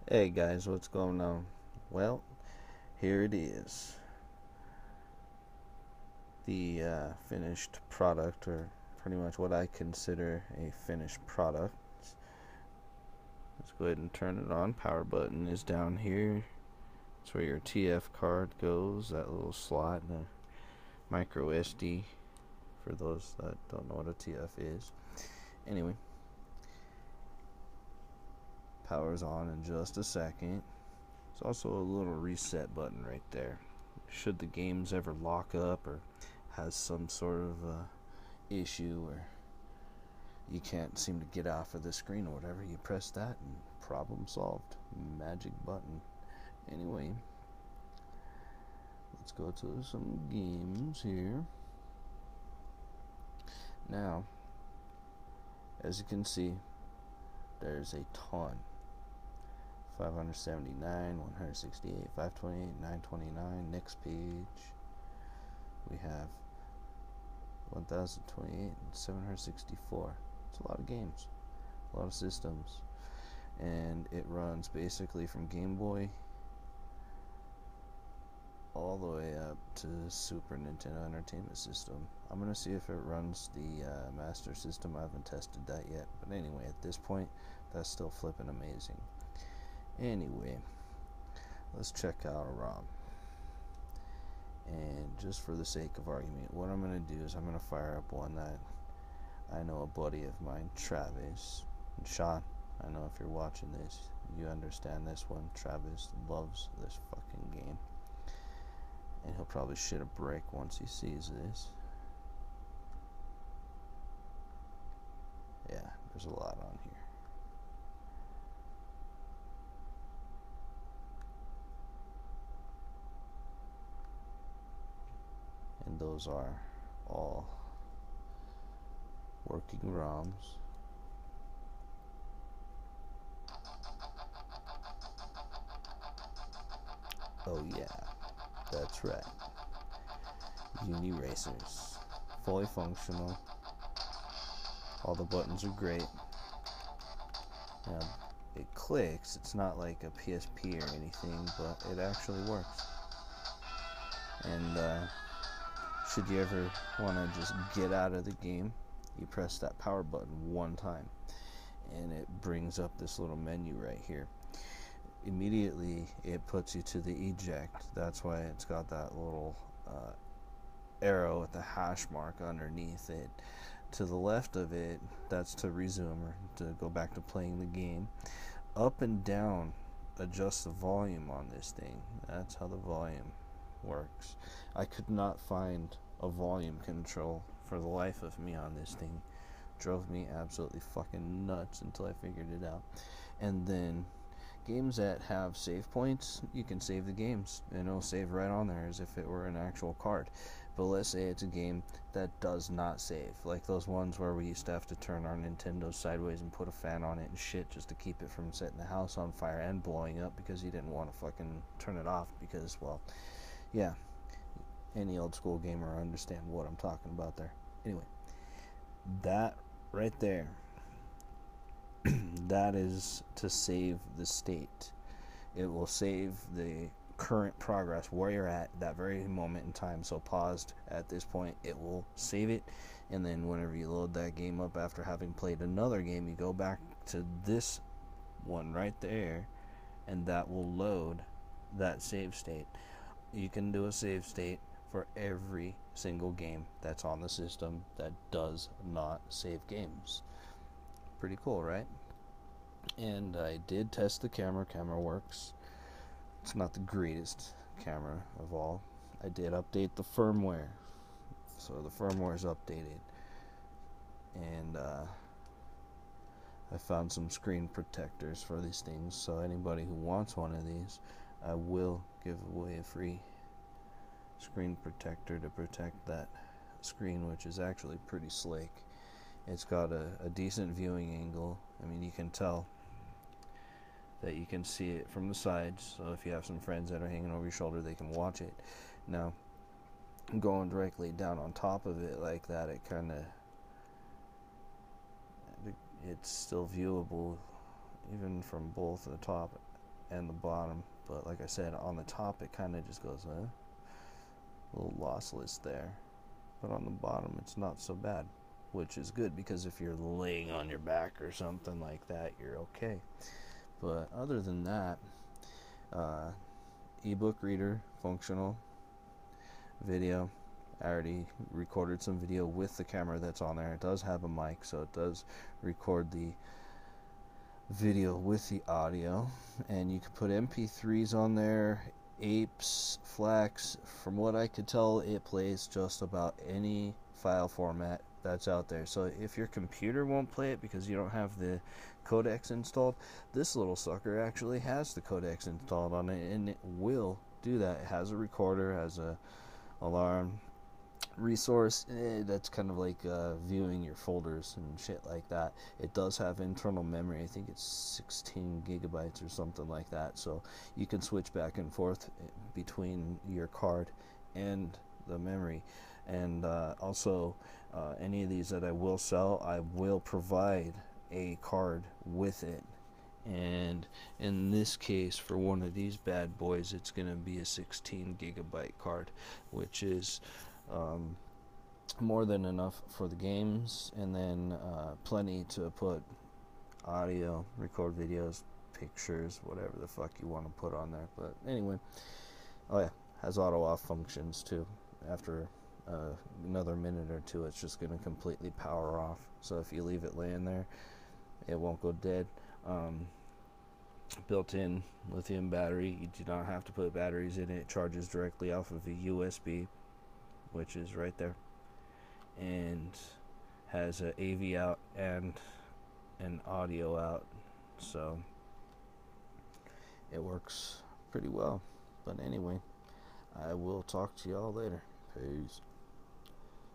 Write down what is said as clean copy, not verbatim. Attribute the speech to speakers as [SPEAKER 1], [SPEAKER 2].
[SPEAKER 1] Hey guys, what's going on? Well, here it is. The finished product, or pretty much what I consider a finished product. Let's go ahead and turn it on. Power button is down here. It's where your TF card goes, that little slot, and a micro SD for those that don't know what a TF is. Anyway, power's on in just a second. There's also a little reset button right there. Should the games ever lock up or has some sort of issue where you can't seem to get off of the screen or whatever, you press that and problem solved. Magic button. Anyway, let's go to some games here. Now, as you can see, there's a ton. 579, 168, 528, 929. Next page, we have 1028 and 764. It's a lot of games, a lot of systems, and it runs basically from Game Boy all the way up to Super Nintendo Entertainment System. I'm gonna see if it runs the Master System. I haven't tested that yet, but anyway, at this point, that's still flipping amazing. Anyway, let's check out a ROM. And just for the sake of argument, what I'm going to do is I'm going to fire up one that I know a buddy of mine, Travis, and Sean, I know if you're watching this, you understand this one. Travis loves this fucking game. And he'll probably shit a brick once he sees this. Yeah, there's a lot on here. And those are all working ROMs. Oh yeah, that's right. Uni Racers. Fully functional. All the buttons are great. Now, it clicks. It's not like a PSP or anything, but it actually works. And should you ever want to just get out of the game, you press that power button one time, and it brings up this little menu right here. Immediately, it puts you to the eject. That's why it's got that little arrow with the hash mark underneath it. To the left of it, that's to resume or to go back to playing the game. Up and down adjust the volume on this thing. That's how the volume works. I could not find a volume control for the life of me on this thing. Drove me absolutely fucking nuts until I figured it out. And then games that have save points, you can save the games and it'll save right on there as if it were an actual card. But let's say it's a game that does not save, like those ones where we used to have to turn our Nintendo sideways and put a fan on it and shit just to keep it from setting the house on fire and blowing up because you didn't want to fucking turn it off because, well, yeah, any old school gamer understand what I'm talking about there. Anyway, that right there, that is to save the state. It will save the current progress where you're at that very moment in time. So paused at this point, it will save it, and then whenever you load that game up after having played another game, you go back to this one right there, and that will load that save state. You can do a save state for every single game that's on the system that does not save games. Pretty cool, right? And I did test the camera. Camera works. It's not the greatest camera of all. I did update the firmware, so the firmware is updated, and I found some screen protectors for these things. So anybody who wants one of these, I will give away a free screen protector to protect that screen, which is actually pretty slick. It's got a decent viewing angle. I mean, you can tell that you can see it from the sides, so if you have some friends that are hanging over your shoulder, they can watch it. Now, going directly down on top of it like that, it kind of, it's still viewable even from both the top and the bottom, but like I said, on the top it kind of just goes a little lossless there, but on the bottom it's not so bad, which is good because if you're laying on your back or something like that, you're okay. But other than that, ebook reader, functional, video. I already recorded some video with the camera that's on there. It does have a mic, so it does record the video with the audio, and you can put MP3s on there, apes, FLACs. From what I could tell, it plays just about any file format that's out there. So if your computer won't play it because you don't have the codecs installed, this little sucker actually has the codecs installed on it, and it will do that. It has a recorder, has a alarm resource, that's kind of like viewing your folders and shit like that. It does have internal memory. I think it's 16 gigabytes or something like that, so you can switch back and forth between your card and the memory. And also any of these that I will sell, I will provide a card with it. And in this case, for one of these bad boys, it's going to be a 16 gigabyte card, which is more than enough for the games, and then plenty to put audio, record videos, pictures, whatever the fuck you want to put on there. But anyway, oh yeah, has auto off functions too. After another minute or two, it's just going to completely power off. So if you leave it laying there, it won't go dead. Built-in lithium battery. You do not have to put batteries in it. It charges directly off of a USB, which is right there, and has a AV out and an audio out, so it works pretty well. But anyway, I will talk to y'all later. Peace.